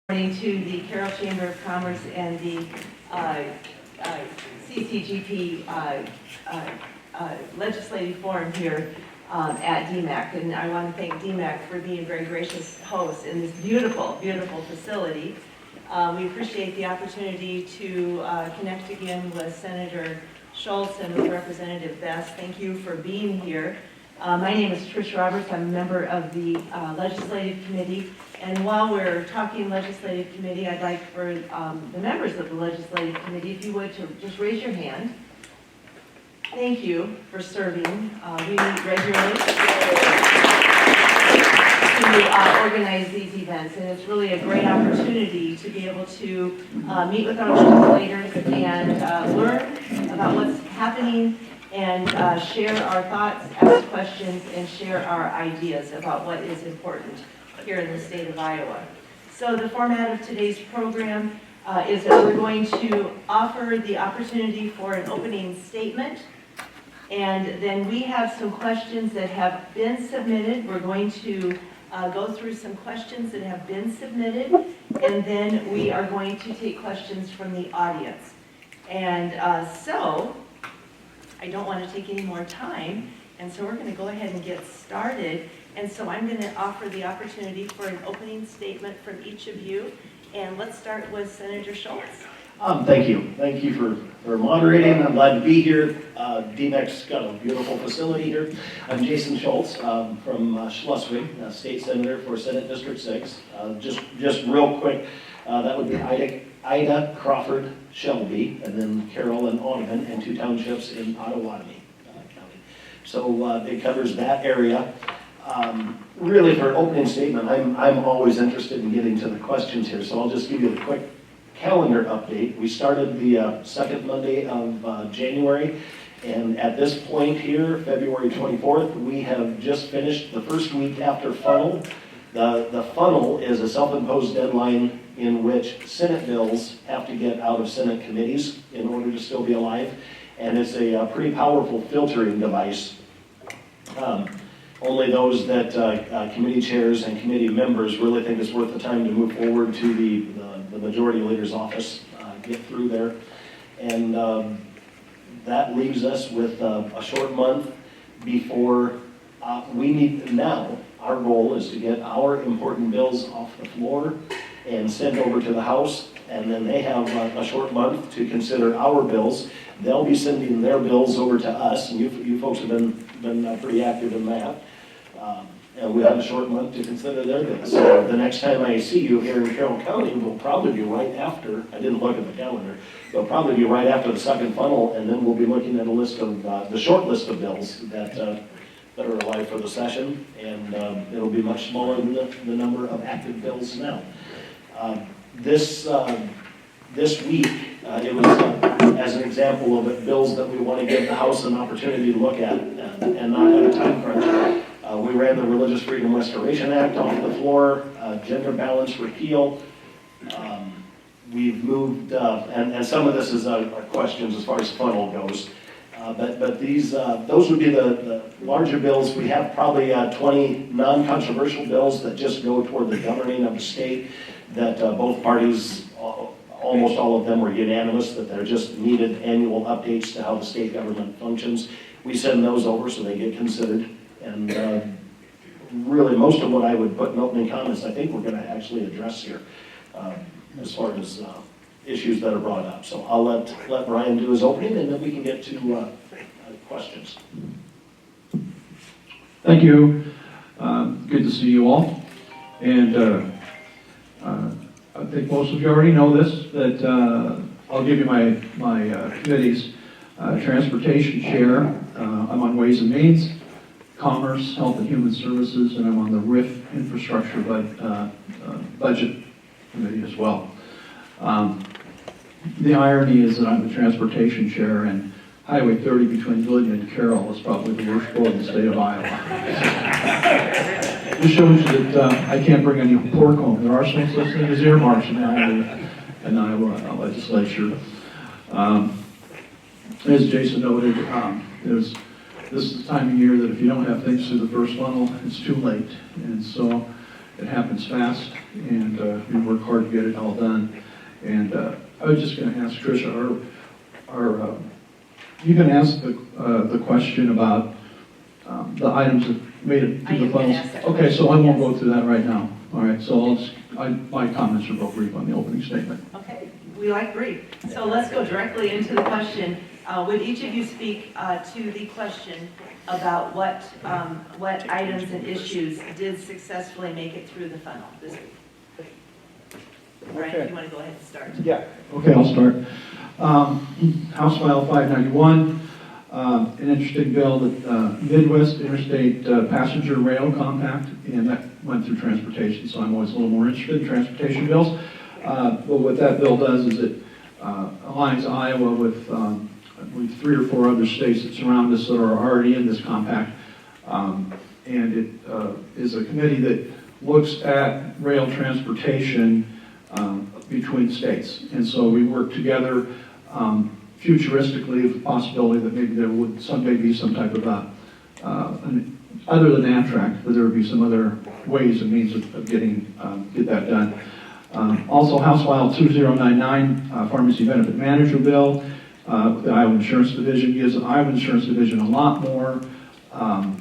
To the Carroll Chamber of Commerce and the CCGP Legislative Forum here at DMAC. And I want to thank DMAC for being very gracious hosts in this beautiful, beautiful facility. We appreciate the opportunity to connect again with Senator Schultz and with Representative Best. Thank you for being here. My name is Trish Roberts. I'm a member of the Legislative Committee. And while we're talking Legislative Committee, I'd like for the members of the Legislative Committee, if you would, to just raise your hand. Thank you for serving. We meet regularly to organize these events, and it's really a great opportunity to be able to meet with our legislators and learn about what's happening and share our thoughts, ask questions, and share our ideas about what is important here in the state of Iowa. So the format of today's program is that we're going to offer the opportunity for an opening statement, and then we have some questions that have been submitted. We're going to go through some questions that have been submitted, and then we are going to take questions from the audience. And so I don't want to take any more time, and so we're going to go ahead and get started. And so I'm going to offer the opportunity for an opening statement from each of you. And let's start with Senator Schultz. Thank you. Thank you for moderating. I'm glad to be here. DMAC's got a beautiful facility here. I'm Jason Schultz from Schleswig, State Senator for Senate District 6. Just real quick, that would be Ida, Crawford, Shelby, and then Carroll and Audubon, and 2 townships in Ottawatomie County. So it covers that area. Really, for an opening statement, I'm always interested in getting to the questions here, so I'll just give you a quick calendar update. We started the second Monday of January, and at this point here, February 24th, we have just finished the first week after funnel. The funnel is a self-imposed deadline in which Senate bills have to get out of Senate committees in order to still be alive, and it's a pretty powerful filtering device. Only those that committee chairs and committee members really think it's worth the time to move forward to the majority leader's office, get through there. And that leaves us with a short month before we need now. Our goal is to get our important bills off the floor and sent over to the House, and then they have a short month to consider our bills. They'll be sending their bills over to us, and you folks have been pretty active in that. And we have a short month to consider their bills. So the next time I see you here in Carroll County will probably be right after, I didn't look at the calendar, but probably be right after the second funnel, and then we'll be looking at a list of, the short list of bills that are alive for the session, and it'll be much smaller than the number of active bills now. This week, it was as an example of bills that we want to give the House an opportunity to look at and not have a time crunch. We ran the Religious Freedom Restoration Act off the floor, gender balance repeal. We've moved, and some of this is questions as far as funnel goes. But these, those would be the larger bills. We have probably 20 non-controversial bills that just go toward the governing of the state that both parties, almost all of them were unanimous that they're just needed annual updates to how the state government functions. We send those over so they get considered. And really most of what I would put in opening comments, I think we're going to actually address here as far as issues that are brought up. So I'll let Brian do his opening, and then we can get to questions. Thank you. Good to see you all. And I think most of you already know this, that I'll give you my committee's transportation chair. I'm on Ways and Means, Commerce, Health and Human Services, and I'm on the RIF Infrastructure Budget Committee as well. The irony is that I'm the transportation chair, and Highway 30 between Villian and Carroll is probably the worst road in the state of Iowa. This shows you that I can't bring any pork home. There are some such things as earmarks in the Iowa legislature. As Jason noted, this is the time of year that if you don't have things through the first funnel, it's too late. And so It happens fast, and we work hard to get it all done. And I was just going to ask Tricia, you can ask the question about the items that made it I to the am gonna funnels. ask that Okay, so I question, won't yes. go through that right now. All right, so my comments are real brief on the opening statement. Okay, we like brief. So let's go directly into the question. Would each of you speak to the question about what items and issues did successfully make it through the funnel this week? Brian, if you want to go ahead and start. Yeah. Okay, I'll start. House File 591, an interesting bill that Midwest Interstate Passenger Rail Compact, and that went through transportation, so I'm always a little more interested in transportation bills. But what that bill does is it aligns Iowa with, I believe, 3 or 4 other states that surround us that are already in this compact. And it is a committee that looks at rail transportation between states. And so we work together futuristically with the possibility that maybe there would someday be some type of other than Amtrak, that there would be some other ways and means of get that done. Also, House File 2099, Pharmacy Benefit Manager Bill, the Iowa Insurance Division gives the Iowa Insurance Division a lot more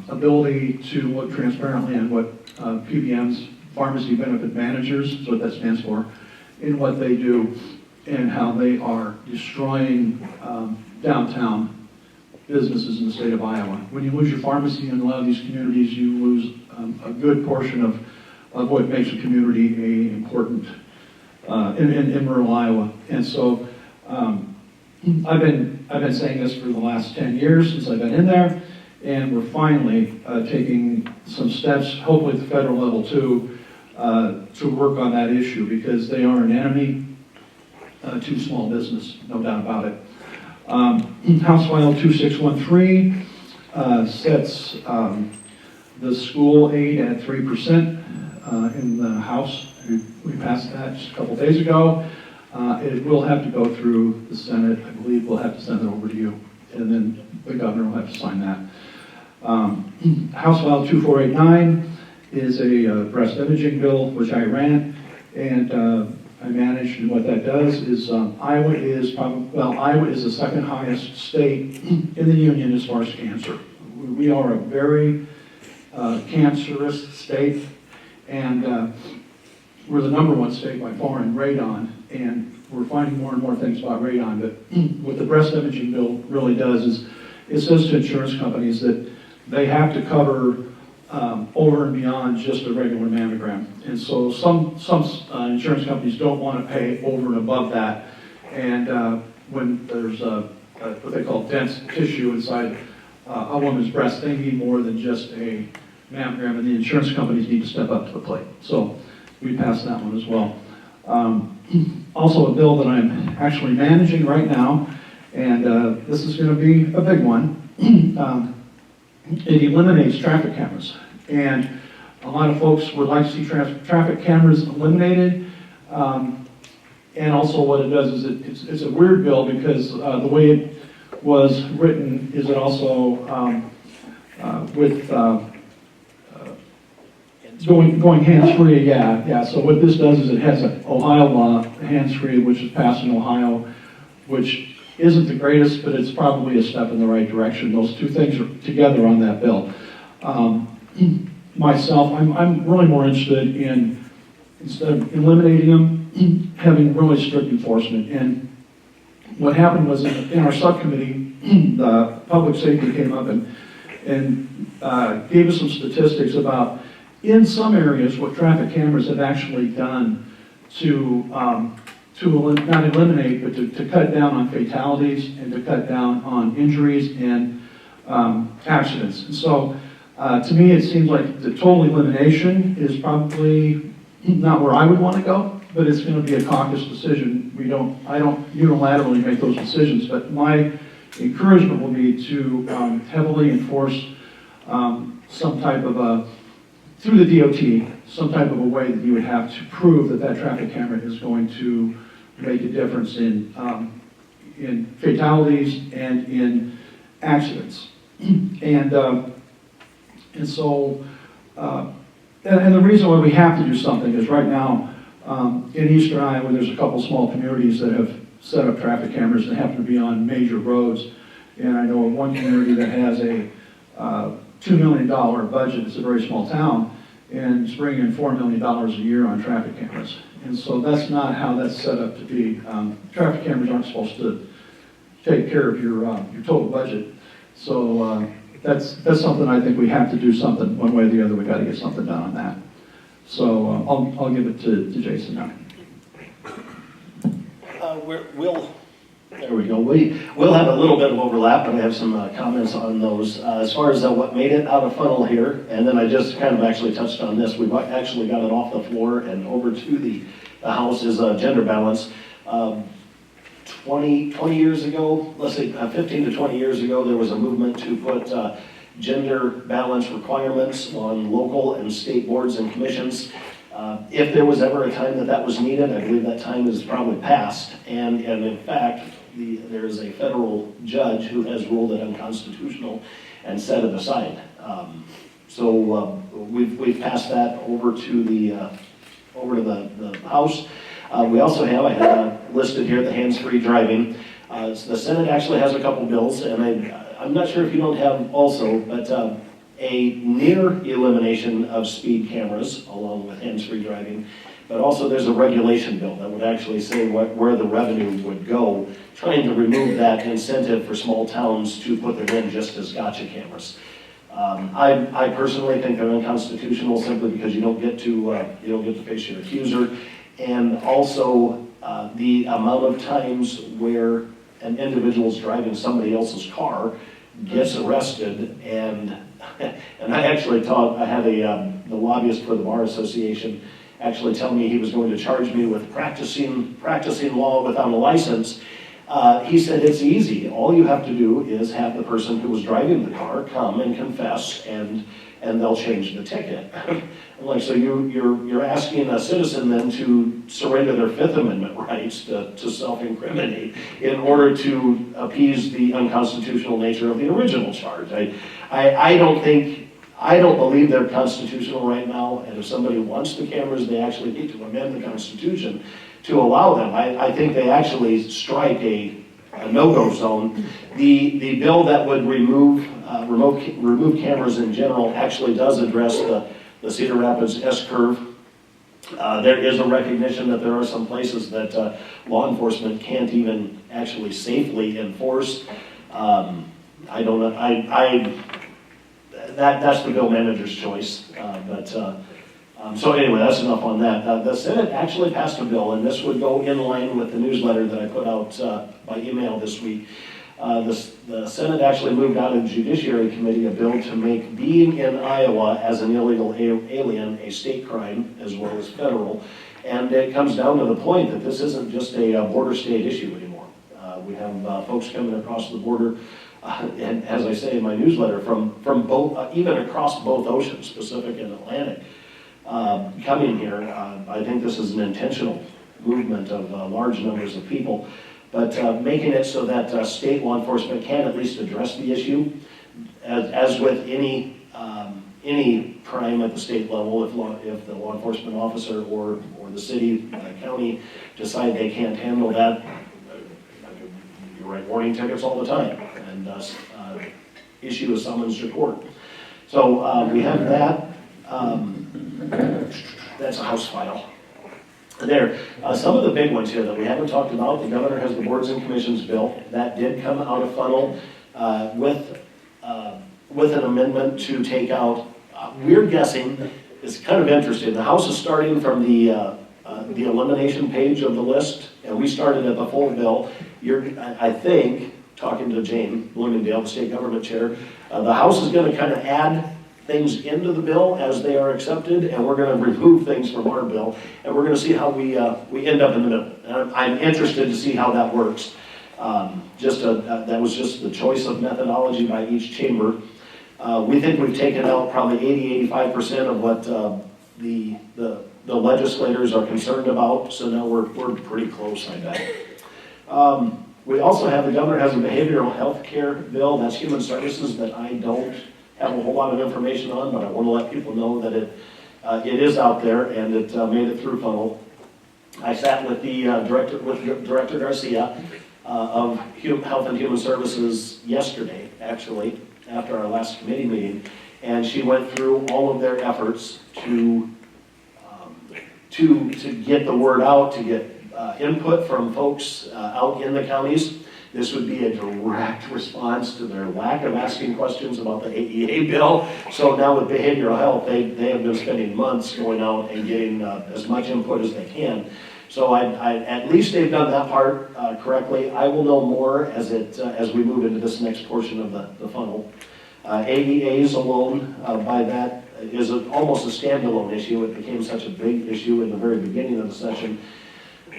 ability to look transparently at what PBMs, Pharmacy Benefit Managers, is what that stands for, in what they do and how they are destroying downtown businesses in the state of Iowa. When you lose your pharmacy in a lot of these communities, you lose a good portion of what makes a community important in rural Iowa. And so I've been saying this for the last 10 years since I've been in there, and we're finally taking some steps, hopefully at the federal level too, to work on that issue, because they are an enemy to small business, no doubt about it. House File 2613 sets the school aid at 3% in the House. We passed that just a couple days ago. It will have to go through the Senate. I believe we'll have to send it over to you, and then the governor will have to sign that. House File 2489 is a breast imaging bill, which I ran, and I managed, and what that does is Iowa is the second highest state in the union as far as cancer. We are a very cancerous state, and we're the #1 state by far in radon, and we're finding more and more things about radon. But what the breast imaging bill really does is it says to insurance companies that they have to cover over and beyond just a regular mammogram. And so some insurance companies don't want to pay over and above that. And when there's what they call dense tissue inside a woman's breast, they need more than just a mammogram, and the insurance companies need to step up to the plate. So we passed that one as well. Also a bill that I'm actually managing right now, and this is going to be a big one. It eliminates traffic cameras, and a lot of folks would like to see traffic cameras eliminated. And also what it does is it's a weird bill, because the way it was written is it also with going hands-free, yeah. So what this does is it has an Ohio law, hands-free, which is passed in Ohio, which isn't the greatest, but it's probably a step in the right direction. Those two things are together on that bill. Myself, I'm really more interested in, instead of eliminating them, having really strict enforcement. And what happened was in our subcommittee, the public safety came up and gave us some statistics about, in some areas, what traffic cameras have actually done to not eliminate, but to cut down on fatalities and to cut down on injuries and accidents. And so, to me, it seems like the total elimination is probably not where I would want to go, but it's going to be a caucus decision. I don't unilaterally make those decisions, but my encouragement will be to heavily enforce some type of through the DOT, some type of a way that you would have to prove that traffic camera is going to make a difference in fatalities and in accidents. And so And the reason why we have to do something is right now, in eastern Iowa, there's a couple small communities that have set up traffic cameras that happen to be on major roads. And I know of one community that has a $2 million budget. It's a very small town, and it's bringing in $4 million a year on traffic cameras. And so that's not how that's set up to be. Traffic cameras aren't supposed to take care of your total budget. So that's something I think we have to do something one way or the other. We got to get something done on that. So I'll give it to Jason now. There we go. We'll have a little bit of overlap, but I have some comments on those. As far as what made it out of funnel here, and then I just kind of actually touched on this. We've actually got it off the floor and over to the house is gender balance. 20 years ago, let's say 15 to 20 years ago, there was a movement to put gender balance requirements on local and state boards and commissions. If there was ever a time that was needed, I believe that time is probably past. And in fact, there is a federal judge who has ruled it unconstitutional and set it aside. So we've passed that over to the House. We also have, I have listed here, the hands-free driving. The Senate actually has a couple bills, and I'm not sure if you don't have also, but a near elimination of speed cameras along with hands-free driving, but also there's a regulation bill that would actually say where the revenue would go, trying to remove that incentive for small towns to put them in just as gotcha cameras. I personally think they're unconstitutional simply because you don't get to face your accuser, and also the amount of times where an individual's driving somebody else's car, gets arrested, and I actually I had the lobbyist for the Bar Association actually tell me he was going to charge me with practicing law without a license. He said, it's easy. All you have to do is have the person who was driving the car come and confess, and they'll change the ticket. I'm like, so you're asking a citizen then to surrender their Fifth Amendment rights to self-incriminate in order to appease the unconstitutional nature of the original charge. I don't believe they're constitutional right now, and if somebody wants the cameras, they actually need to amend the Constitution to allow them. I think they actually strike a no-go zone. The bill that would remove cameras in general actually does address the Cedar Rapids S-curve. There is a recognition that there are some places that law enforcement can't even actually safely enforce. I don't know. That's the bill manager's choice. So anyway, that's enough on that. The Senate actually passed a bill, and this would go in line with the newsletter that I put out by email this week. The Senate actually moved out of the Judiciary Committee a bill to make being in Iowa as an illegal alien a state crime as well as federal. And it comes down to the point that this isn't just a border state issue anymore. We have folks coming across the border, and as I say in my newsletter, from both, even across both oceans, Pacific and Atlantic, coming here. I think this is an intentional movement of large numbers of people, but making it so that state law enforcement can at least address the issue. As with any crime at the state level, if the law enforcement officer or the city, county decide they can't handle that, you write warning tickets all the time and issue a summons to court. So we have that. That's a House file. There, some of the big ones here that we haven't talked about, the governor has the boards and commissions bill. That did come out of funnel with an amendment to take out, we're guessing, it's kind of interesting, the House is starting from the elimination page of the list, and we started at the full bill. I think, talking to Jane Bloomingdale, the state government chair, the House is going to kind of add things into the bill as they are accepted, and we're going to remove things from our bill, and we're going to see how we end up in the middle. And I'm interested to see how that works. That was just the choice of methodology by each chamber. We think we've taken out probably 80-85% of what the legislators are concerned about, so now we're pretty close, I bet. We also have, the governor has a behavioral health care bill, that's human services, that I don't have a whole lot of information on, but I want to let people know that it is out there, and it made it through funnel. I sat with the Director Garcia of Health and Human Services yesterday, actually, after our last committee meeting, and she went through all of their efforts to get the word out, to get input from folks out in the counties. This would be a direct response to their lack of asking questions about the AEA bill. So now with behavioral health, they have been spending months going out and getting as much input as they can. So at least they've done that part correctly. I will know more as we move into this next portion of the funnel. AEAs alone, by that, is almost a standalone issue. It became such a big issue in the very beginning of the session.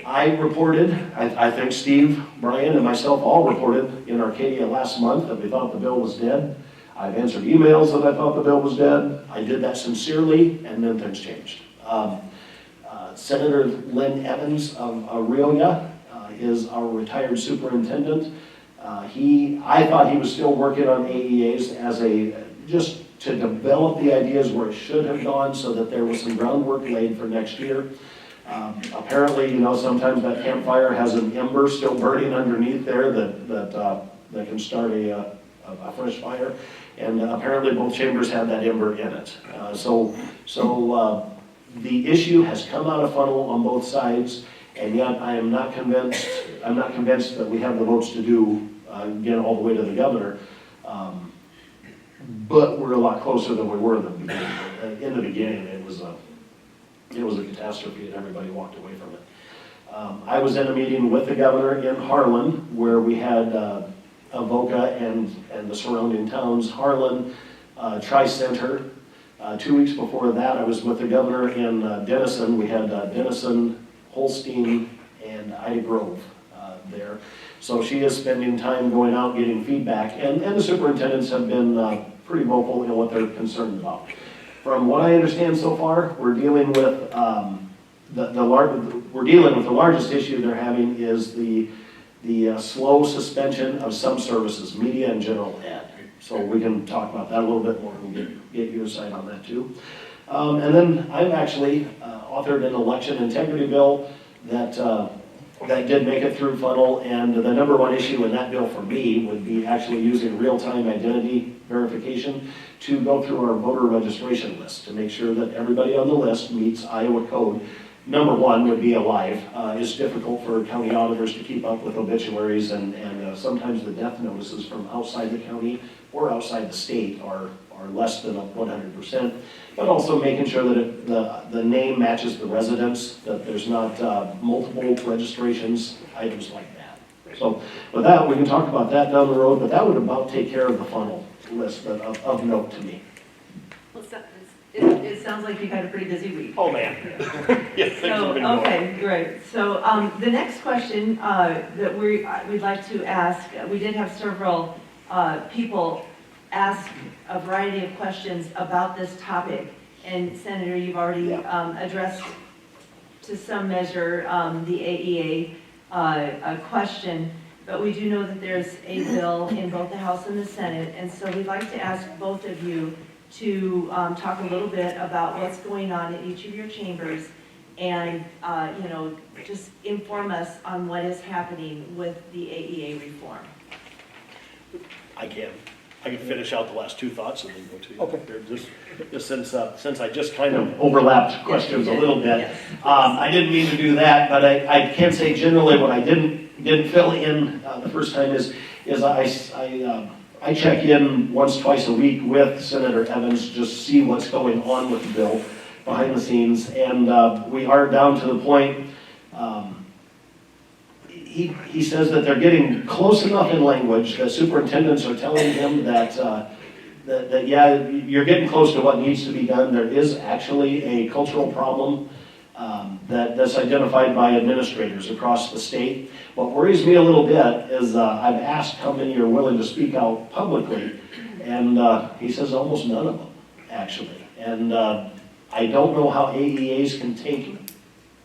I reported, I think Steve, Brian, and myself all reported in Arcadia last month that we thought the bill was dead. I've answered emails that I thought the bill was dead. I did that sincerely, and then things changed. Senator Lynn Evans of Aurelia is our retired superintendent. I thought he was still working on AEAs as just to develop the ideas where it should have gone so that there was some groundwork laid for next year. Apparently, sometimes that campfire has an ember still burning underneath there that can start a fresh fire. And apparently both chambers have that ember in it. So the issue has come out of funnel on both sides, and yet I'm not convinced that we have the votes to get all the way to the governor. But we're a lot closer than we were in the beginning. In the beginning, it was a catastrophe, and everybody walked away from it. I was in a meeting with the governor in Harlan, where we had Avoca and the surrounding towns. Harlan, Tri-Center. 2 weeks before that, I was with the governor in Denison. We had Denison, Holstein, and Ida Grove there. So she is spending time going out, getting feedback, and the superintendents have been pretty vocal in what they're concerned about. From what I understand so far, we're dealing with the largest issue they're having is the slow suspension of some services, media and general ed. So we can talk about that a little bit more and get your side on that too. And then I've actually authored an election integrity bill that did make it through funnel, and the number one issue in that bill for me would be actually using real-time identity verification to go through our voter registration list to make sure that everybody on the list meets Iowa code. Number one would be alive. It's difficult for county auditors to keep up with obituaries, and sometimes the death notices from outside the county or outside the state are less than 100%, but also making sure that the name matches the residence, that there's not multiple registrations, items like that. So with that, we can talk about that down the road, but that would about take care of the funnel list of note to me. Well, it sounds like you've had a pretty busy week. Oh, man. Yes, So, okay, great. So the next question that we'd like to ask, we did have several people ask a variety of questions about this topic. And Senator, you've already addressed to some measure the AEA question, but we do know that there's a bill in both the House and the Senate, and so we'd like to ask both of you to talk a little bit about what's going on in each of your chambers and just inform us on what is happening with the AEA reform. I can finish out the last two thoughts and then go to you. Okay. Just since I just kind of overlapped questions a little bit. Yes. I didn't mean to do that, but I can say generally what I didn't fill in the first time is I check in once, twice a week with Senator Evans, just see what's going on with the bill behind the scenes, and we are down to the point. He says that they're getting close enough in language that superintendents are telling him that yeah, you're getting close to what needs to be done. There is actually a cultural problem that's identified by administrators across the state. What worries me a little bit is I've asked how many are willing to speak out publicly, and he says almost none of them, actually. And I don't know how AEAs can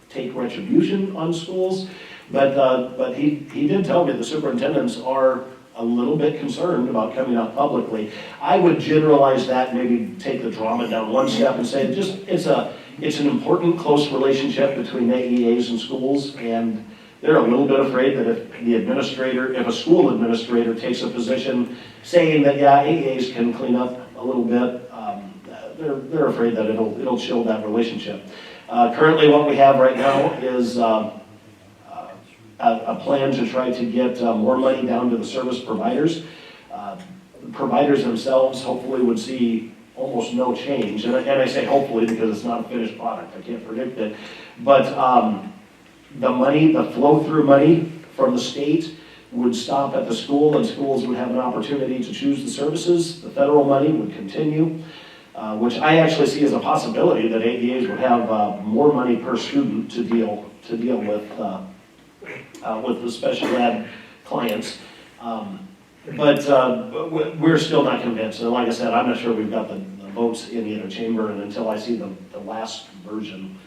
take retribution on schools. But he did tell me the superintendents are a little bit concerned about coming out publicly. I would generalize that, maybe take the drama down one step and say just it's an important close relationship between AEAs and schools, and they're a little bit afraid that if a school administrator takes a position saying that, yeah, AEAs can clean up a little bit, they're afraid that it'll chill that relationship. Currently what we have right now is a plan to try to get more money down to the service providers. Providers themselves hopefully would see almost no change, and I say hopefully because it's not a finished product, I can't predict it, but the flow-through money from the state would stop at the school, and schools would have an opportunity to choose the services. The federal money would continue, which I actually see as a possibility that AEAs would have more money per student to deal with the special ed clients. But we're still not convinced. And like I said, I'm not sure we've got the votes in either chamber, and until I see the last version,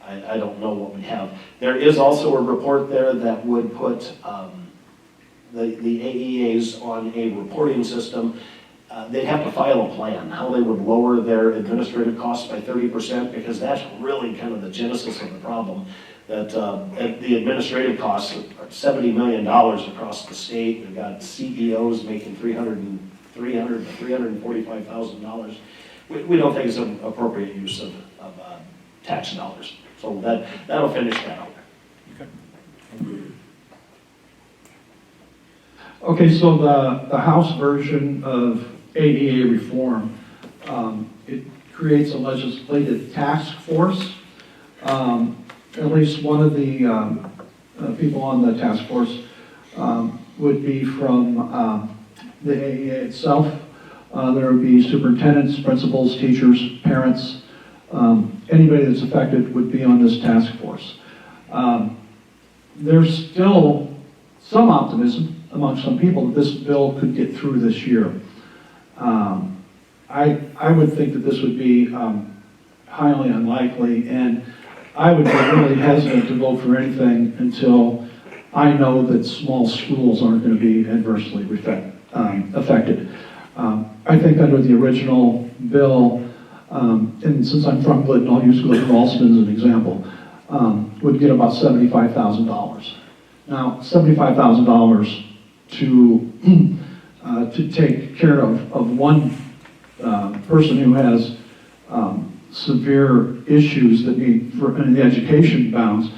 I don't know what we have. There is also a report there that would put the AEAs on a reporting system. They'd have to file a plan, how they would lower their administrative costs by 30%, because that's really kind of the genesis of the problem. That the administrative costs are $70 million across the state. We've got CEOs making $300,000 to $345,000. We don't think it's an appropriate use of tax dollars. So that'll finish that out. Okay, so the House version of ADA reform, it creates a legislative task force. At least one of the people on the task force would be from the AEA itself. There would be superintendents, principals, teachers, parents. Anybody that's affected would be on this task force. There's still some optimism among some people that this bill could get through this year. I would think that this would be highly unlikely, and I would be really hesitant to vote for anything until I know that small schools aren't going to be adversely affected. I think under the original bill, and since I'm from Glidden, I'll use Glidden Ralston as an example, would get about $75,000. Now, $75,000 to take care of one person who has severe issues that need, in the education bounds,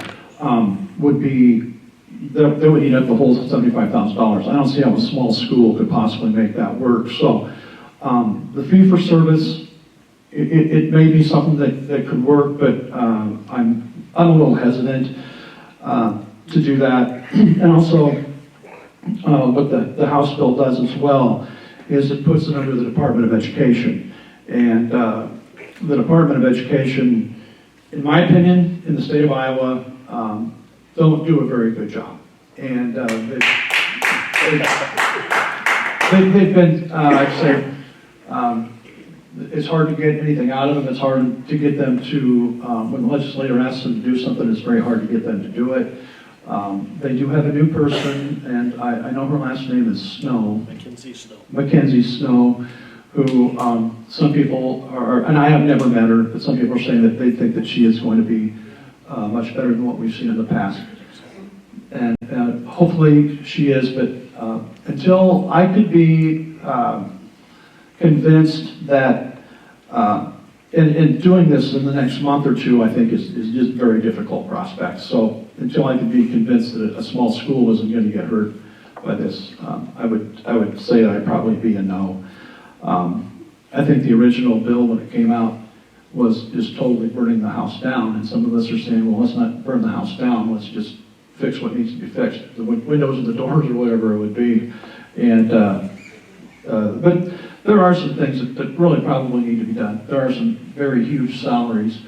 would be, they would eat up the whole $75,000. I don't see how a small school could possibly make that work. So the fee for service, it may be something that could work, but I'm a little hesitant to do that. And also, what the House bill does as well is it puts it under the Department of Education. And the Department of Education, in my opinion, in the state of Iowa, don't do a very good job. And they've been, I'd say, it's hard to get anything out of them. It's hard to get them to, when the legislator asks them to do something, it's very hard to get them to do it. They do have a new person, and I know her last name is Snow. Mackenzie Snow, who some people are, and I have never met her, but some people are saying that they think that she is going to be much better than what we've seen in the past. And hopefully she is, but until I could be convinced that in doing this in the next month or two, I think is just very difficult prospect. So until I could be convinced that a small school isn't going to get hurt by this, I would say that I'd probably be a no. I think the original bill when it came out was just totally burning the house down, and some of us are saying, well, let's not burn the house down, let's just fix what needs to be fixed, the windows and the doors or whatever it would be. And but there are some things that really probably need to be done. There are some very huge salaries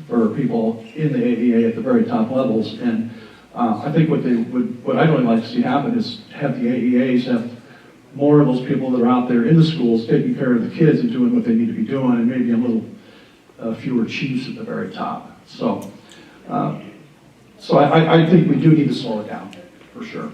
for people in the AEA at the very top levels, and I think what I'd really like to see happen is have the AEAs have more of those people that are out there in the schools taking care of the kids and doing what they need to be doing, and maybe a little fewer chiefs at the very top. So, I think we do need to slow it down, for sure.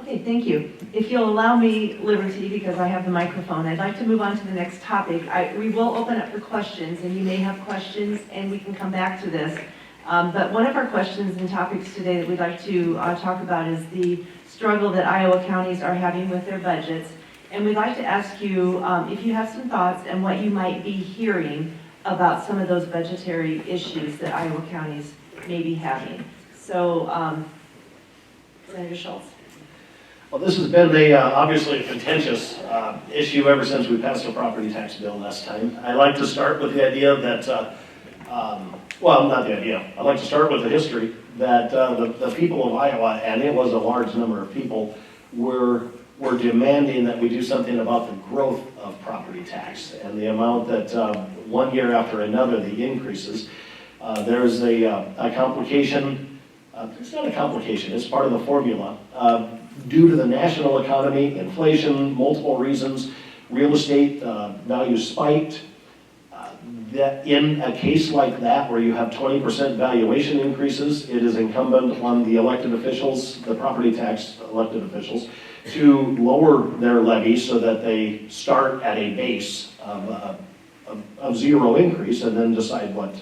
Okay, thank you. If you'll allow me liberty, because I have the microphone, I'd like to move on to the next topic. We will open up for questions, and you may have questions, and we can come back to this. But one of our questions and topics today that we'd like to talk about is the struggle that Iowa counties are having with their budgets. And we'd like to ask you if you have some thoughts and what you might be hearing about some of those budgetary issues that Iowa counties may be having. So, Senator Schultz. Well, this has been obviously a contentious issue ever since we passed the property tax bill last time. I like to start with the idea that, well, not the idea, I'd like to start with the history that the people of Iowa, and it was a large number of people, were demanding that we do something about the growth of property tax and the amount that one year after another, the increases. There's a complication, it's not a complication, it's part of the formula. Due to the national economy, inflation, multiple reasons, real estate values spiked. That in a case like that, where you have 20% valuation increases, it is incumbent on the elected officials, the property tax elected officials, to lower their levy so that they start at a base of zero increase and then decide what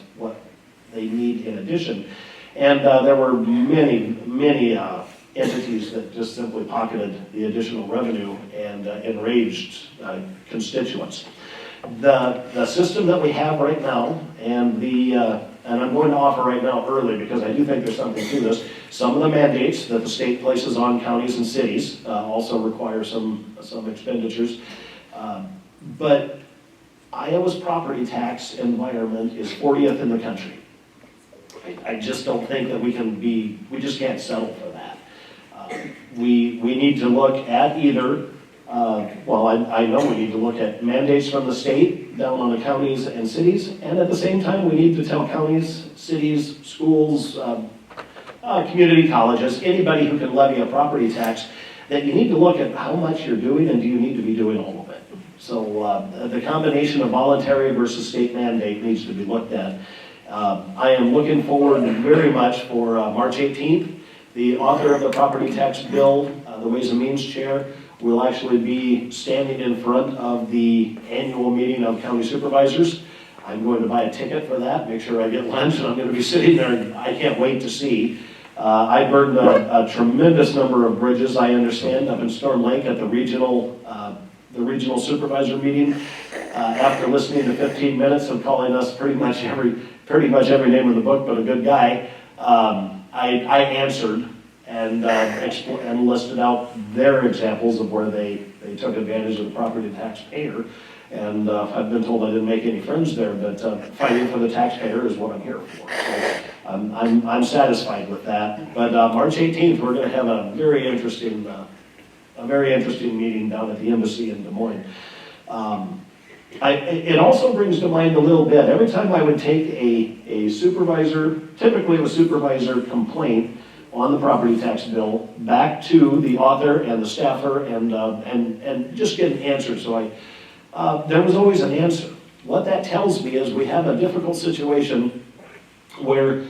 they need in addition. And there were many entities that just simply pocketed the additional revenue and enraged constituents. The system that we have right now, and I'm going to offer right now early because I do think there's something to this. Some of the mandates that the state places on counties and cities also require some expenditures. But Iowa's property tax environment is 40th in the country. I just don't think that we just can't settle for that. We need to look at either, I know we need to look at mandates from the state down on the counties and cities, and at the same time, we need to tell counties, cities, schools, community colleges, anybody who can levy a property tax, that you need to look at how much you're doing and do you need to be doing all of it. So the combination of voluntary versus state mandate needs to be looked at. I am looking forward very much for March 18th. The author of the property tax bill, the Ways and Means Chair, will actually be standing in front of the annual meeting of county supervisors. I'm going to buy a ticket for that, make sure I get lunch, and I'm going to be sitting there, and I can't wait to see. I burned a tremendous number of bridges, I understand, up in Storm Lake at the regional supervisor meeting. After listening to 15 minutes of calling us pretty much every name in the book but a good guy, I answered and listed out their examples of where they took advantage of the property taxpayer. And I've been told I didn't make any friends there, but fighting for the taxpayer is what I'm here for. So I'm satisfied with that. But March 18th, we're going to have a very interesting meeting down at the embassy in Des Moines. It also brings to mind a little bit, every time I would take a supervisor, typically a supervisor complaint on the property tax bill, back to the author and the staffer and just get an answer. So there was always an answer. What that tells me is we have a difficult situation where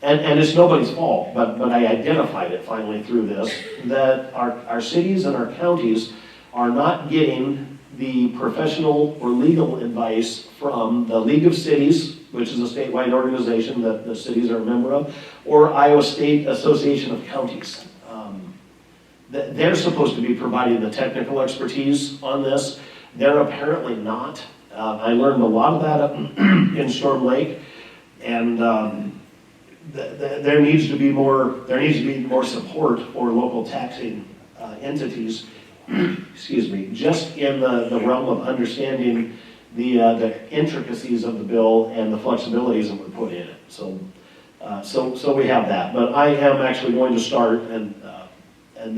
and it's nobody's fault, but I identified it finally through this, that our cities and our counties are not getting the professional or legal advice from the League of Cities, which is a statewide organization that the cities are a member of, or Iowa State Association of Counties. They're supposed to be providing the technical expertise on this. They're apparently not. I learned a lot of that up in Storm Lake, and there needs to be more support for local taxing entities. Excuse me, just in the realm of understanding the intricacies of the bill and the flexibilities that were put in it. So we have that. But I am actually going to start, and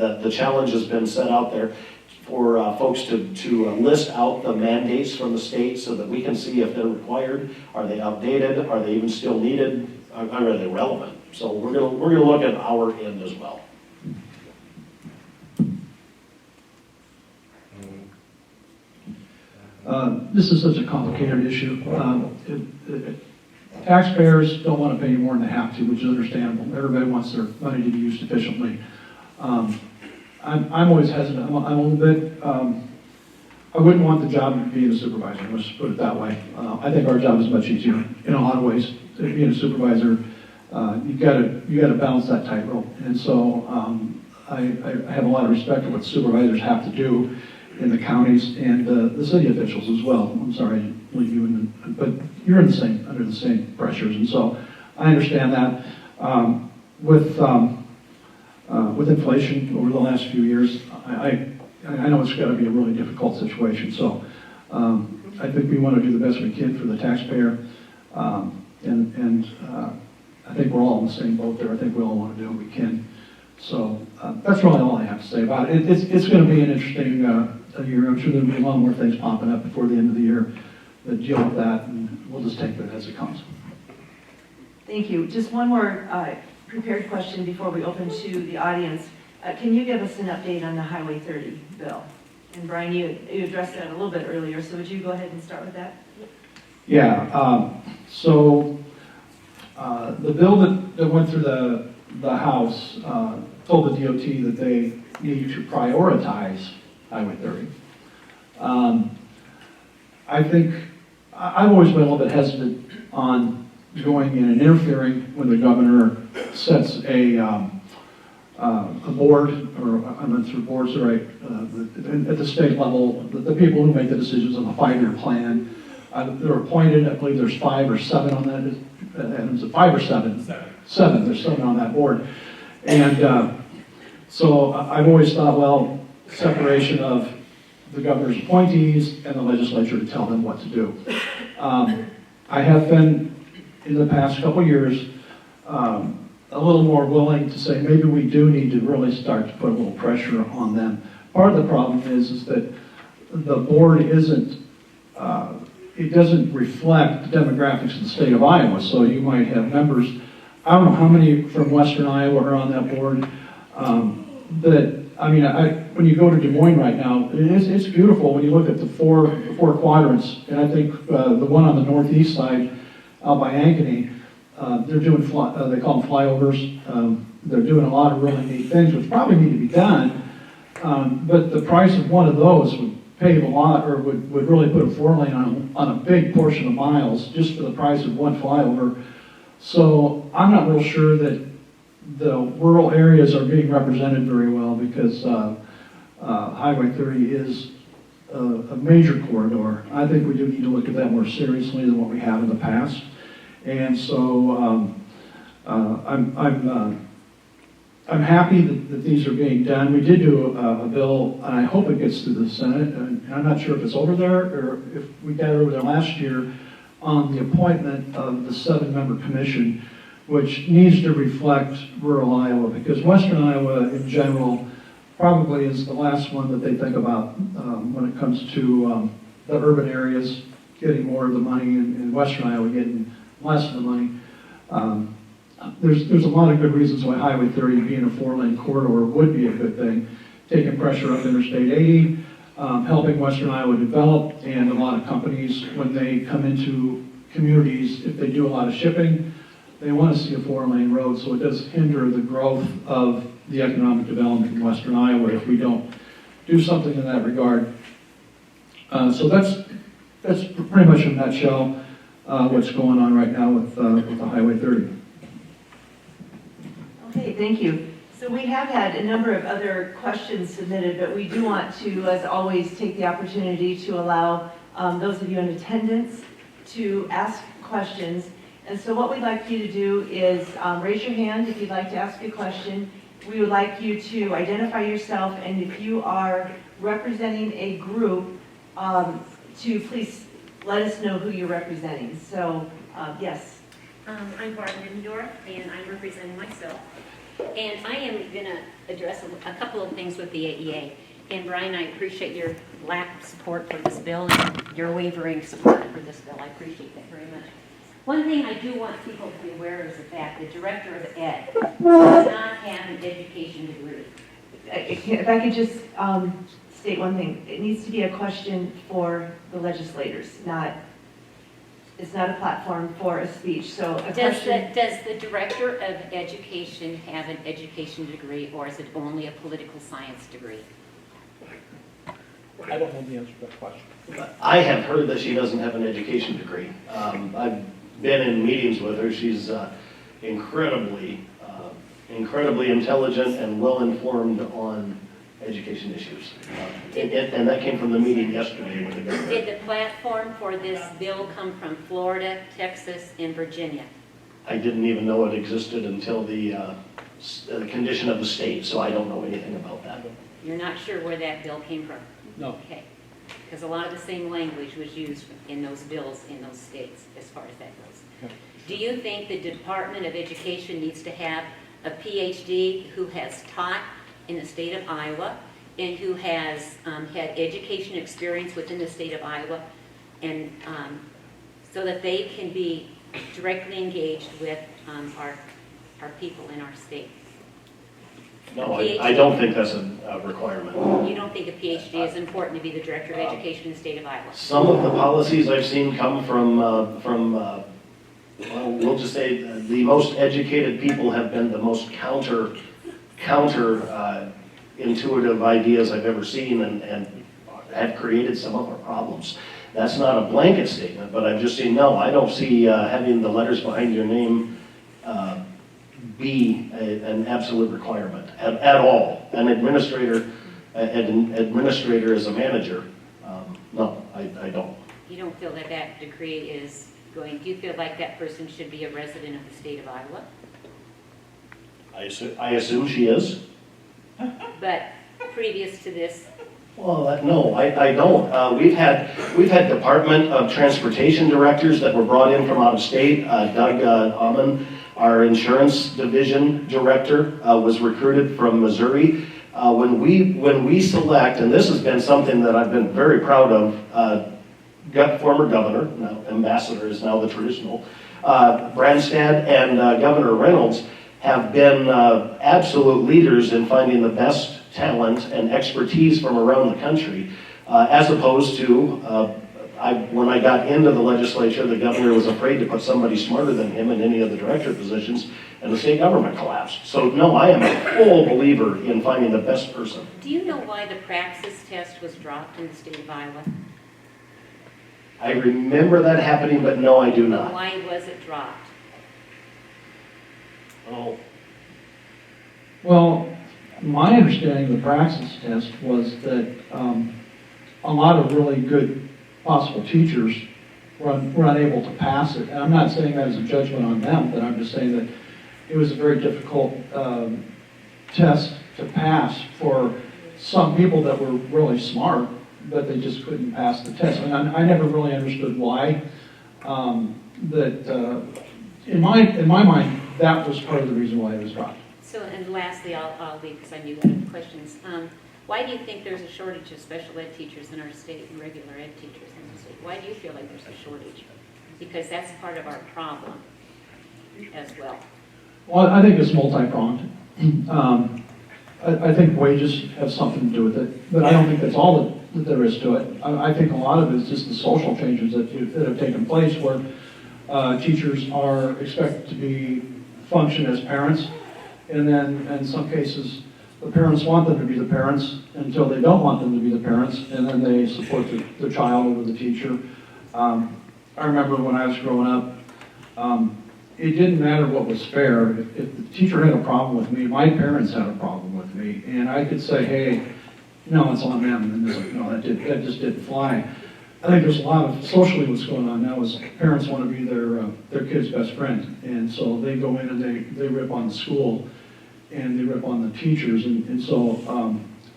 the challenge has been set out there for folks to list out the mandates from the state so that we can see if they're required. Are they outdated? Are they even still needed? Are they relevant? So we're gonna look at our end as well. This is such a complicated issue. Taxpayers don't want to pay more than they have to, which is understandable. Everybody wants their money to be used efficiently. I'm always hesitant. I'm a little bit, I wouldn't want the job of being a supervisor, let's just put it that way. I think our job is much easier in a lot of ways. Being a supervisor, you've got to balance that tightrope. And so I have a lot of respect for what supervisors have to do in the counties and the city officials as well. I'm sorry to leave you in the, but you're in the same, under the same pressures. And so I understand that. With inflation over the last few years, I know it's got to be a really difficult situation. So I think we want to do the best we can for the taxpayer. And I think we're all in the same boat there. I think we all want to do what we can. So that's really all I have to say about it. It's going to be an interesting year. I'm sure there'll be a lot more things popping up before the end of the year that deal with that, and we'll just take that as it comes. Thank you. Just one more prepared question before we open to the audience. Can you give us an update on the Highway 30 bill? And Brian, you addressed that a little bit earlier, so would you go ahead and start with that? Yeah, so the bill that went through the House told the DOT that they need to prioritize Highway 30. I think I've always been a little bit hesitant on going in and interfering when the governor sets a board, or I'm not sure boards are right, at the state level, the people who make the decisions on the 5-year plan. They're appointed, I believe there's 5 or 7 on that, and it's 5 or 7? 7, there's 7 on that board. And so I've always thought, well, separation of the governor's appointees and the legislature to tell them what to do. I have been, in the past couple years, a little more willing to say maybe we do need to really start to put a little pressure on them. Part of the problem is that the board isn't, it doesn't reflect the demographics of the state of Iowa. So you might have members, I don't know how many from Western Iowa are on that board, when you go to Des Moines right now, it's beautiful when you look at the four quadrants, and I think the one on the northeast side, out by Ankeny, they're doing, they call them flyovers. They're doing a lot of really neat things, which probably need to be done. But the price of one of those would pave a lot, or would really put a 4-lane on a big portion of miles just for the price of one flyover. So I'm not real sure that the rural areas are being represented very well, because Highway 30 is a major corridor. I think we do need to look at that more seriously than what we have in the past. And so I'm happy that these are being done. We did do a bill, and I hope it gets through the Senate, and I'm not sure if it's over there or if we got it over there last year, on the appointment of the 7-member commission, which needs to reflect rural Iowa, because Western Iowa in general probably is the last one that they think about when it comes to the urban areas getting more of the money, and Western Iowa getting less of the money. There's a lot of good reasons why Highway 30 being a 4-lane corridor would be a good thing. Taking pressure up Interstate 80, helping Western Iowa develop, and a lot of companies, when they come into communities, if they do a lot of shipping, they want to see a 4-lane road, so it does hinder the growth of the economic development in Western Iowa if we don't do something in that regard. So that's pretty much in a nutshell what's going on right now with the Highway 30. Okay, thank you. So we have had a number of other questions submitted, but we do want to, as always, take the opportunity to allow those of you in attendance to ask questions. And so what we'd like you to do is raise your hand if you'd like to ask a question. We would like you to identify yourself, and if you are representing a group, to please let us know who you're representing. So, yes. I'm Barb Niendorf, and I'm representing myself. And I am going to address a couple of things with the AEA. And Brian, I appreciate your lack of support for this bill and your wavering support for this bill. I appreciate that very much. One thing I do want people to be aware of is the fact that Director of Ed does not have an education degree. If I could just state one thing. It needs to be a question for the legislators, not it's not a platform for a speech. So a Does question. does the director of education have an education degree, or is it only a political science degree? I don't know the answer to that question. I have heard that she doesn't have an education degree. I've been in meetings with her. She's incredibly intelligent and well-informed on education issues. And that came from the meeting yesterday with the governor. Did the platform for this bill come from Florida, Texas, and Virginia? I didn't even know it existed until the condition of the state, so I don't know anything about that. You're not sure where that bill came from? No. Okay. Because a lot of the same language was used in those bills in those states as far as that goes. Okay. Do you think the Department of Education needs to have a PhD who has taught in the state of Iowa and who has had education experience within the state of Iowa, and so that they can be directly engaged with our people in our state? No, I don't think that's a requirement. You don't think a PhD is important to be the director of education in the state of Iowa? Some of the policies I've seen come from well, we'll just say the most educated people have been the most counter intuitive ideas I've ever seen, and have created some of our problems. That's not a blanket statement, but I've just seen, no, I don't see having the letters behind your name be an absolute requirement at all. An administrator as a manager, no, I don't. You don't feel that that degree is going, do you feel like that person should be a resident of the state of Iowa? I assume she is. But previous to this, Well, no, I don't. We've had Department of Transportation directors that were brought in from out of state. Doug Amon, our insurance division director, was recruited from Missouri. When we select, and this has been something that I've been very proud of, former governor, now ambassador is now the traditional, Branstad and Governor Reynolds have been absolute leaders in finding the best talent and expertise from around the country, as opposed to, when I got into the legislature, the governor was afraid to put somebody smarter than him in any of the director positions, and the state government collapsed. So no, I am a full believer in finding the best person. do you know why the praxis test was dropped in the state of Iowa? I remember that happening, but no, I do not. Why was it dropped? Oh, Well, my understanding of the praxis test was that a lot of really good possible teachers were unable to pass it. And I'm not saying that as a judgment on them, but I'm just saying that it was a very difficult test to pass for some people that were really smart, but they just couldn't pass the test. And I never really understood why. In my mind, that was part of the reason why it was dropped. So, and lastly, I'll leave because I knew you had questions. Why do you think there's a shortage of special ed teachers in our state and regular ed teachers in the state? Why do you feel like there's a shortage? Because that's part of our problem as well. Well, I think it's multi-pronged. I think wages have something to do with it, but I don't think that's all that there is to it. I think a lot of it is just the social changes that have taken place where teachers are expected to function as parents, and then in some cases, the parents want them to be the parents until they don't want them to be the parents, and then they support the child over the teacher. I remember when I was growing up, it didn't matter what was fair. If the teacher had a problem with me, my parents had a problem with me, and I could say, hey, no, it's on them, and they're like, no, that just didn't fly. I think there's a lot of, socially what's going on now is parents want to be their kid's best friend, and so they go in and they rip on the school, and they rip on the teachers, and so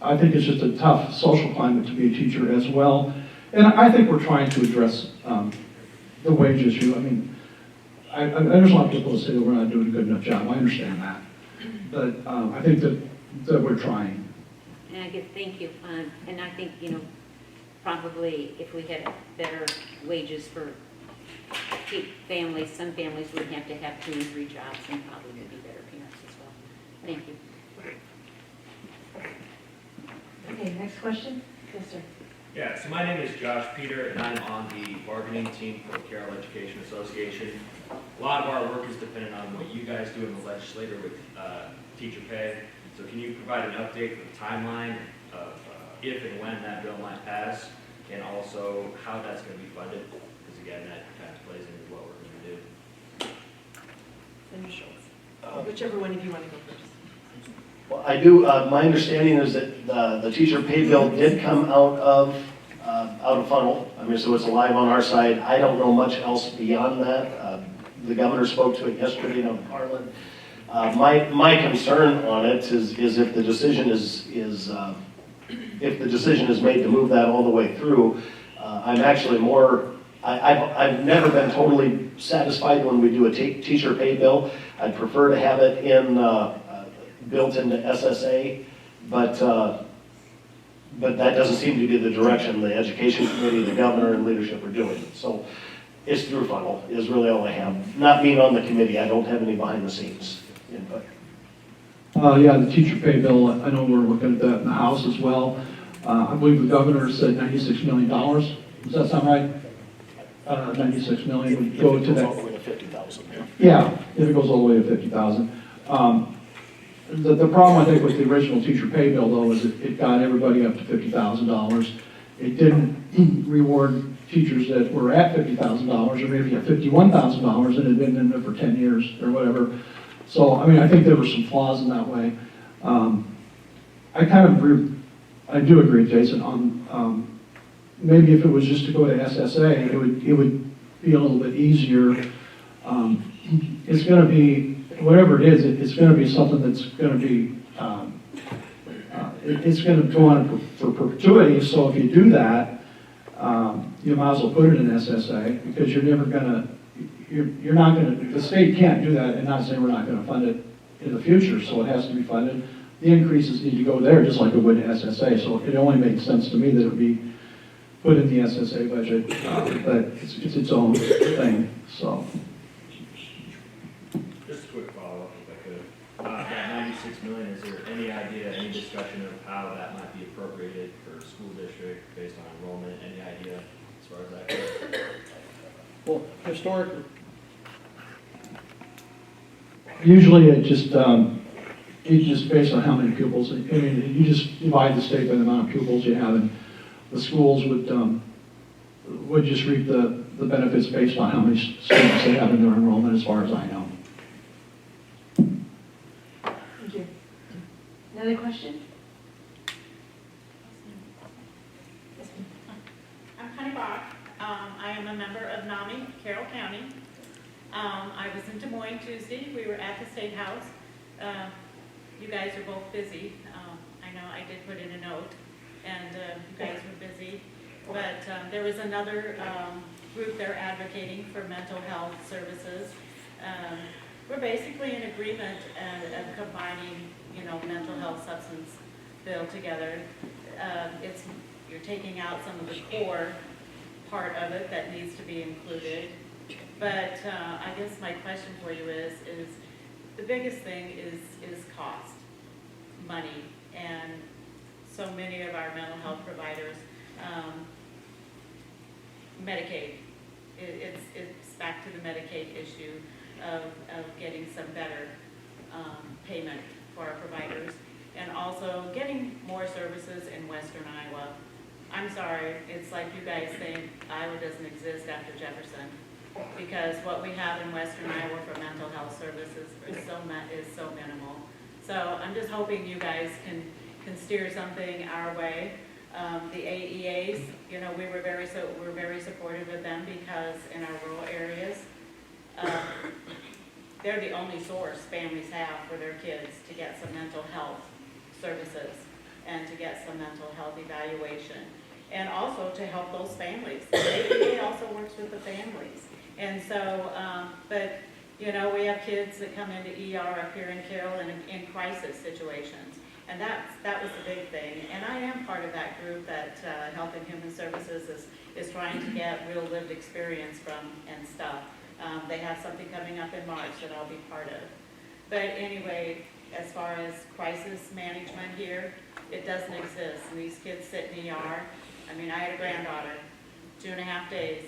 I think it's just a tough social climate to be a teacher as well. And I think we're trying to address the wage issue. I mean, there's a lot of people that say that we're not doing a good enough job. I understand that, but I think that we're trying. And I get, thank you. And I think, probably if we had better wages for families, some families would have to have 2 and 3 jobs and probably would be better parents as well. Thank you. Okay, next question? Yes, sir. Yeah, so my name is Josh Peter, and I'm on the bargaining team for the Carroll Education Association. A lot of our work is dependent on what you guys do in the legislature with teacher pay. So can you provide an update for the timeline of if and when that bill might pass, and also how that's going to be funded? Because again, that kind of plays into what we're going to do. Senator Schultz. Whichever one of you want to go first. Well, I do, my understanding is that the teacher pay bill did come out of funnel. I mean, so it's alive on our side. I don't know much else beyond that. The governor spoke to it yesterday in Parliament. My concern on it is if the decision if the decision is made to move that all the way through, I'm actually more, I've never been totally satisfied when we do a teacher pay bill. I'd prefer to have it in, built into SSA, but that doesn't seem to be the direction the Education Committee, the governor, and leadership are doing. So it's through funnel is really all I have. Not being on the committee, I don't have any behind the scenes input. Yeah, the teacher pay bill, I know we're looking at that in the House as well. I believe the governor said $96 million. Does that sound right? 96 million would go to that. All the way to 50,000. Yeah, if it goes all the way to 50,000. The problem, I think, with the original teacher pay bill, though, is it got everybody up to $50,000. It didn't reward teachers that were at $50,000 or maybe at $51,000 and had been in it for 10 years or whatever. So, I mean, I think there were some flaws in that way. I do agree, Jason, on maybe if it was just to go to SSA, it would be a little bit easier. It's going to be, whatever it is, it's going to be something that's going to be, it's going to go on for perpetuity. So if you do that, you might as well put it in SSA because you're never going to, you're not going to, the state can't do that and not say we're not going to fund it in the future, so it has to be funded. The increases need to go there just like it would to SSA, so it only makes sense to me that it would be put in the SSA budget, but it's its own thing, so. Just a quick follow-up, if I could. That 96 million, is there any idea, any discussion of how that might be appropriated for a school district based on enrollment? Any idea as far as that goes? Well, historically, usually it just based on how many pupils. I mean, you just divide the state by the amount of pupils you have, and the schools would just reap the benefits based on how many students they have in their enrollment, as far as I know. Thank you. Another question? I'm Connie Bach. I am a member of NAMI, Carroll County. I was in Des Moines Tuesday. We were at the State House. You guys are both busy. I know I did put in a note, and you guys were busy. But there was another group there advocating for mental health services. We're basically in agreement of combining, mental health substance bill together. You're taking out some of the core part of it that needs to be included. But I guess my question for you is the biggest thing is cost, money, and so many of our mental health providers, Medicaid, it's back to the Medicaid issue of getting some better payment for our providers, and also getting more services in Western Iowa. I'm sorry, it's like you guys think Iowa doesn't exist after Jefferson, because what we have in Western Iowa for mental health services is so minimal. So I'm just hoping you guys can steer something our way. The AEAs, we're very supportive of them because in our rural areas, they're the only source families have for their kids to get some mental health services and to get some mental health evaluation, and also to help those families. The AEA also works with the families. And so, but, we have kids that come into ER up here in Carroll in crisis situations. And that was the big thing. And I am part of that group that Health and Human Services is trying to get real lived experience from and stuff. They have something coming up in March that I'll be part of. But anyway, as far as crisis management here, it doesn't exist. And these kids sit in ER. I mean, I had a granddaughter, 2.5 days.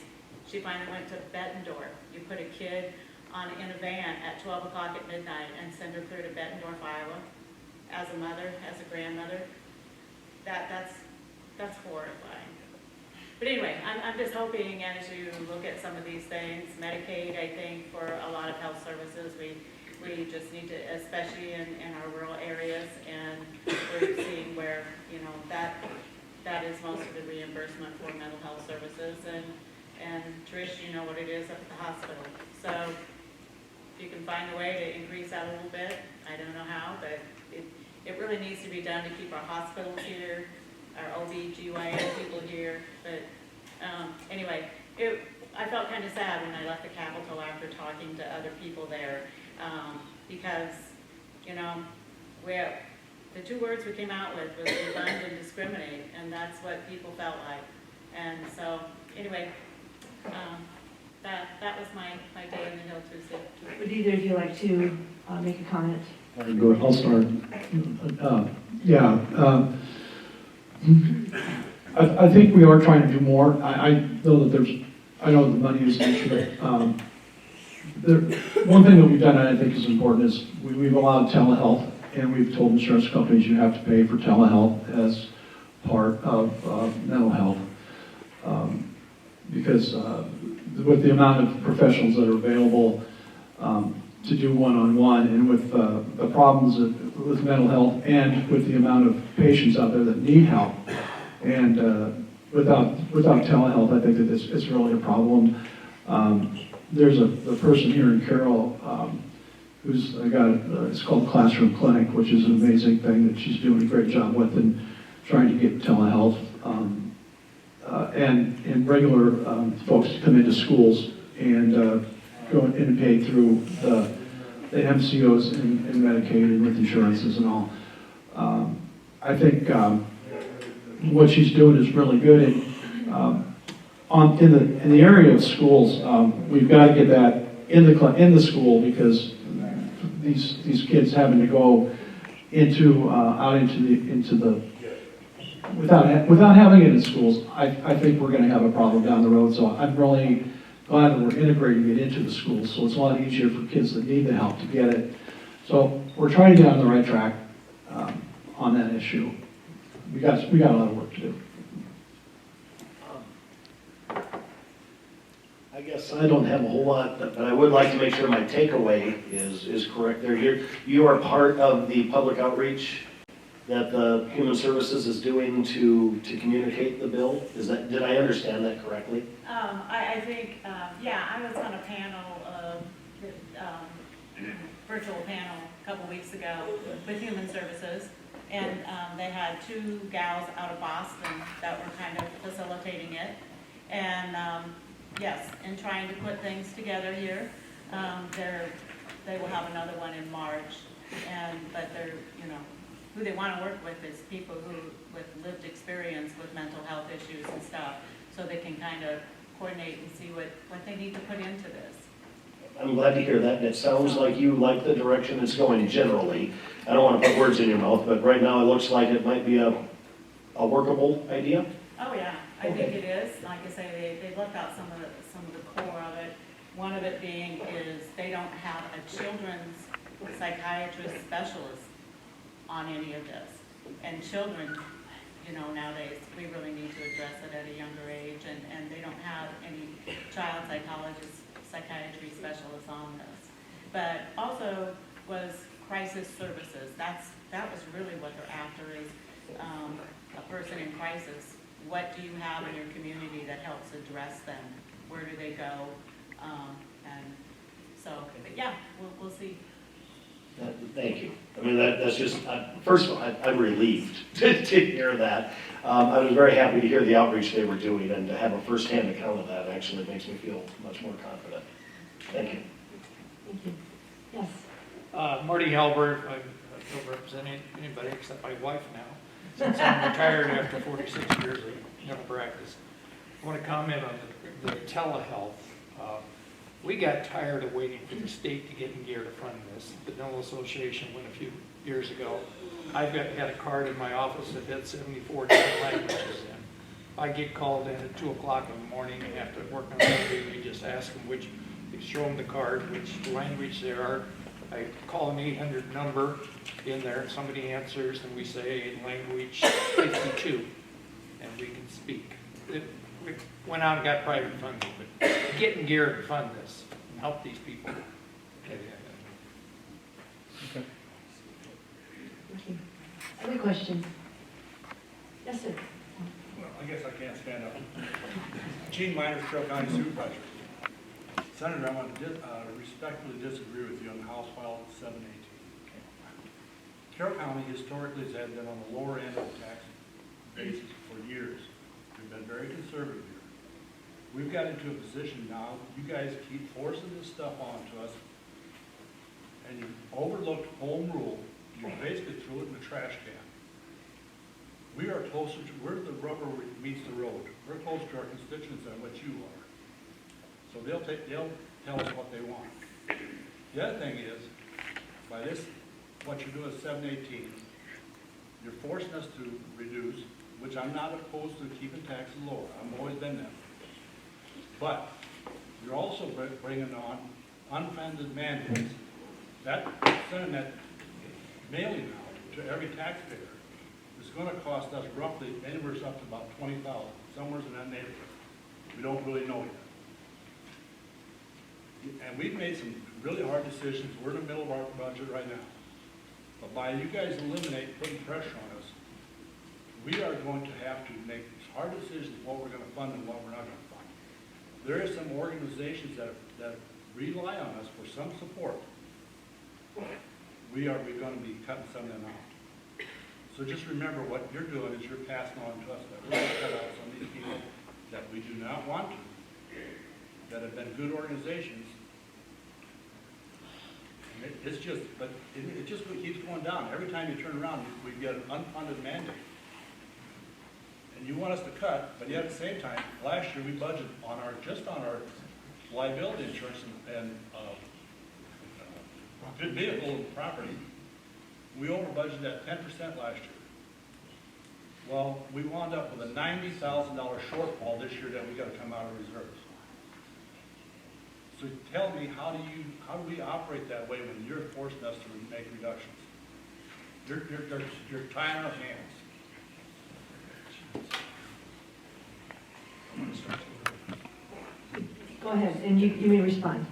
She finally went to Bettendorf. You put a kid in a van at 12 o'clock at midnight and send her through to Bettendorf, Iowa. As a mother, as a grandmother, that's horrifying. But anyway, I'm just hoping as you look at some of these things, Medicaid, I think for a lot of health services, we just need to, especially in our rural areas, and we're seeing where, you know, that is most of the reimbursement for mental health services. And Trish, you know what it is up at the hospital. So if you can find a way to increase that a little bit, I don't know how, but it really needs to be done to keep our hospitals here, our OB/GYN people here. But anyway, I felt kind of sad when I left the Capitol after talking to other people there, because, you know, the 2 words we came out with was defund and discriminate, and that's what people felt like. And so, anyway, that was my day in the Hill Tuesday. Would either of you like to make a comment? I'll start. I think we are trying to do more. I know that I know the money is an issue. One thing that we've done, and I think is important, is we've allowed telehealth, and we've told insurance companies you have to pay for telehealth as part of mental health. Because with the amount of professionals that are available to do one-on-one, and with the problems with mental health, and with the amount of patients out there that need help, and without telehealth, I think that it's really a problem. There's a person here in Carroll who's got it's called Classroom Clinic, which is an amazing thing that she's doing a great job with, and trying to get telehealth and regular folks to come into schools and go in and pay through the MCOs and Medicaid and with insurances and all. I think what she's doing is really good. And in the area of schools, we've got to get that in the school, because these kids having to go out into the without having it in schools, I think we're going to have a problem down the road. So I'm really glad that we're integrating it into the schools, so it's a lot easier for kids that need the help to get it. So we're trying to get on the right track on that issue. We got a lot of work to do. I guess I don't have a whole lot, but I would like to make sure my takeaway is correct there. You are part of the public outreach that the Human Services is doing to communicate the bill. Did I understand that correctly? I think, I was on a panel, virtual panel a couple weeks ago with Human Services, and they had 2 gals out of Boston that were kind of facilitating it. And yes, and trying to put things together here. They will have another one in March, but they're, you know, who they want to work with is people with lived experience with mental health issues and stuff, so they can kind of coordinate and see what they need to put into this. I'm glad to hear that, and it sounds like you like the direction it's going generally. I don't want to put words in your mouth, but right now it looks like it might be a workable idea. Oh yeah, I think it is. Like I say, they looked out some of the core of it. One of it being is they don't have a children's psychiatrist specialist on any of this. And children, you know, nowadays, we really need to address it at a younger age, and they don't have any child psychiatry specialists on this. But also was crisis services. That was really what they're after, is a person in crisis. What do you have in your community that helps address them? Where do they go? And so, but yeah, we'll see. Thank you. I mean, that's just, first of all, I'm relieved to hear that. I was very happy to hear the outreach they were doing, and to have a firsthand account of that actually makes me feel much more confident. Thank you. Thank you. Yes. Marty Halbert, I don't represent anybody except my wife now, since I'm retired after 46 years of dental practice. I want to comment on the telehealth. We got tired of waiting for the state to get in gear to fund this. The Dental Association went a few years ago. I've had a card in my office that had 74 different languages in. I get called in at 2 o'clock in the morning and have to work on something, we just ask them which, show them the card, which language they are. I call an 800 number in there, somebody answers, and we say language 52, and we can speak. We went out and got private funding, but getting geared to fund this and help these people. Thank you. Other questions? Yes, sir. Well, I guess I can't stand up. Gene Minor, Carroll County Supervisor. Senator, I want to respectfully disagree with you on House File 718. Carroll County historically has been on the lower end of the tax basis for years. We've been very conservative here. We've got into a position now, you guys keep forcing this stuff onto us, and you overlooked home rule. You basically threw it in the trash can. We are closer to, where the rubber meets the road. We're closer to our constituents than what you are. So they'll tell us what they want. The other thing is, by this, what you're doing is 718, you're forcing us to reduce, which I'm not opposed to keeping taxes lower. I've always been that. But you're also bringing on unfunded mandates. That, sending that mailing out to every taxpayer is going to cost us roughly anywhere up to about $20,000, somewhere in that neighborhood. We don't really know yet. And we've made some really hard decisions. We're in the middle of our budget right now. But by you guys putting pressure on us, we are going to have to make hard decisions what we're going to fund and what we're not going to fund. There are some organizations that rely on us for some support. We're going to be cutting some of them out. So just remember what you're doing is you're passing on to us that we're going to cut out some of these people that we do not want to, that have been good organizations. It's just, but it just keeps going down. Every time you turn around, we get an unfunded mandate. And you want us to cut, but yet at the same time, last year we budgeted on just on our liability insurance and vehicle and property, we over budgeted at 10% last year. Well, we wound up with a $90,000 shortfall this year that we got to come out of reserves. So tell me, how do we operate that way when you're forcing us to make reductions? You're tying our hands. Go ahead, and you may respond.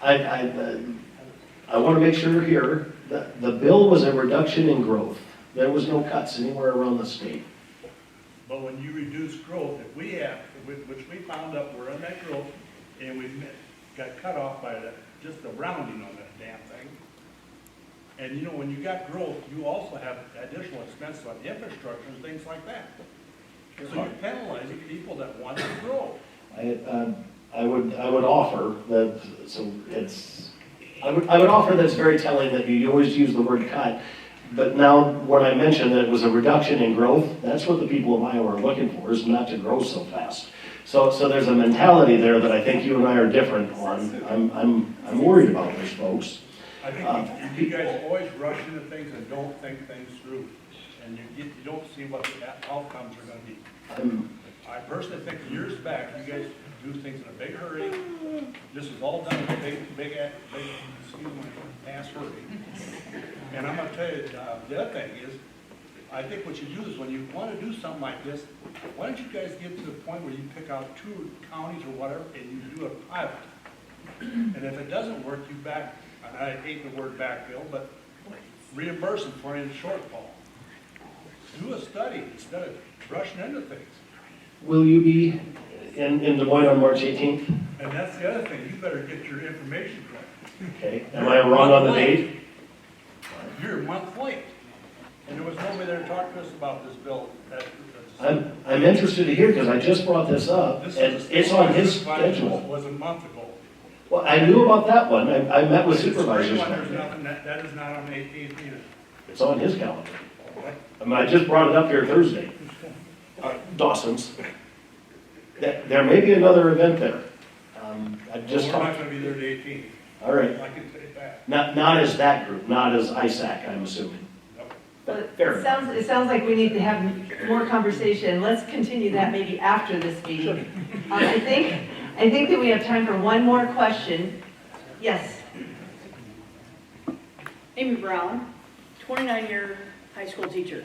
I want to make sure here that the bill was a reduction in growth. There was no cuts anywhere around the state. But when you reduce growth, if we have, which we found out we're in that growth, and we got cut off by just the rounding on that damn thing. And you know, when you got growth, you also have additional expenses on infrastructure and things like that. So you're penalizing people that want to grow. I would offer that, so it's, I would offer that it's very telling that you always use the word cut, but now when I mentioned that it was a reduction in growth, that's what the people of Iowa are looking for, is not to grow so fast. So there's a mentality there that I think you and I are different on. I'm worried about those folks. I think you guys always rush into things and don't think things through, and you don't see what the outcomes are going to be. I personally think years back, you guys do things in a big hurry. This was all done in a big excuse my ass hurry. And I'm going to tell you, the other thing is, I think what you do is when you want to do something like this, why don't you guys get to the point where you pick out 2 counties or whatever and you do a pilot? And if it doesn't work, you back, and I hate the word backfill, but reimburse them for any shortfall. Do a study instead of rushing into things. Will you be in Des Moines on March 18th? And that's the other thing, you better get your information correct. Okay. Am I wrong on the date? You're a month late. And there was nobody there to talk to us about this bill. I'm interested to hear, because I just brought this up, and it's on his schedule. It was a month ago. Well, I knew about that one. I met with supervisors. There's nothing, that is not on the 18th either. It's on his calendar. I mean, I just brought it up here Thursday. Dawson's. There may be another event there. I just We're not talked. going to be there the 18th. All right. I can say that. Not as that group, not as ISAC, I'm assuming. Nope. Fair It sounds like we need to have more conversation. Let's continue that maybe after this meeting. I think that we have time for one more question. Yes. Amy Brown, 29-year high school teacher.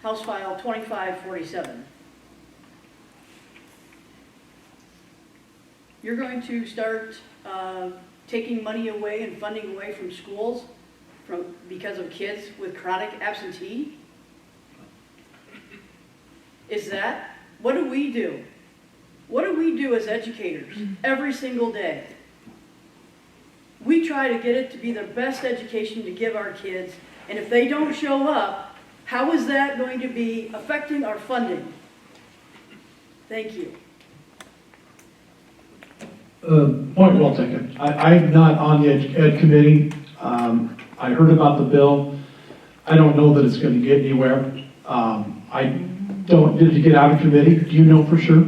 House file 2547. You're going to start taking money away and funding away from schools because of kids with chronic absentee? Is that, what do we do? What do we do as educators every single day? We try to get it to be the best education to give our kids, and if they don't show up, how is that going to be affecting our funding? Thank you. Point well taken. I'm not on the ed committee. I heard about the bill. I don't know that it's going to get anywhere. Did it get out of committee? Do you know for sure?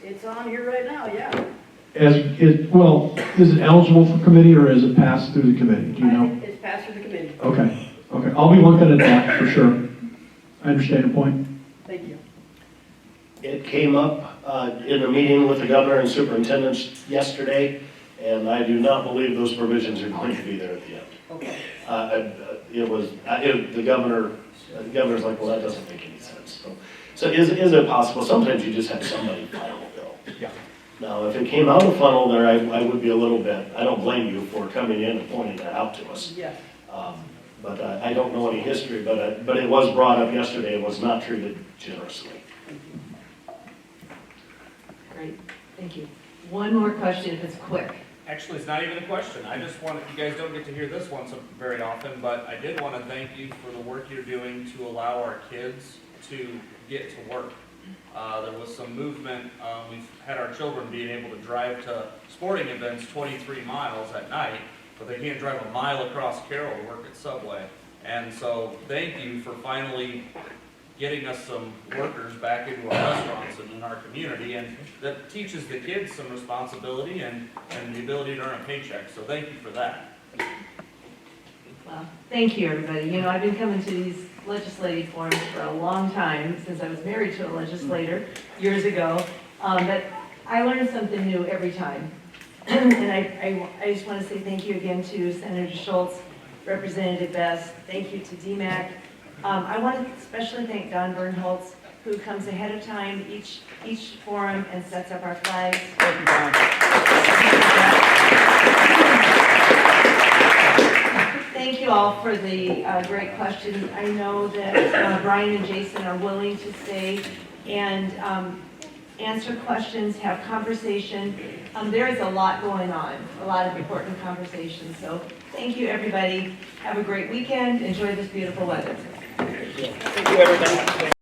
It's on here right now, yeah. Is it eligible for committee or is it passed through the committee? Do you know? It's passed through the committee. Okay. I'll be looking at that for sure. I understand your point. Thank you. It came up in a meeting with the governor and superintendents yesterday, and I do not believe those provisions are going to be there at the end. Okay. The governor's like, well, that doesn't make any sense. So is it possible? Sometimes you just have somebody file a bill. Yeah. Now, if it came out of funnel there, I would be a little bit, I don't blame you for coming in and pointing that out to us. Yes. But I don't know any history, but it was brought up yesterday, it was not treated generously. Great, thank you. One more question if it's quick. Actually, it's not even a question. I just wanted, you guys don't get to hear this one so very often, but I did want to thank you for the work you're doing to allow our kids to get to work. There was some movement, we've had our children being able to drive to sporting events 23 miles at night, but they can't drive a mile across Carroll to work at Subway. And so thank you for finally getting us some workers back into our restaurants and in our community, and that teaches the kids some responsibility and the ability to earn a paycheck. So thank you for that. Well, thank you, everybody. You know, I've been coming to these legislative forums for a long time, since I was married to a legislator years ago, but I learn something new every time. And I just want to say thank you again to Senator Schultz, Representative Best, thank you to DMAC. I want to especially thank Don Bernholtz, who comes ahead of time each forum and sets up our flags. Thank you, Don. Thank you all for the great questions. I know that Brian and Jason are willing to stay and answer questions, have conversation. There is a lot going on, a lot of important conversations. So thank you, everybody. Have a great weekend. Enjoy this beautiful weather. Thank you, everybody.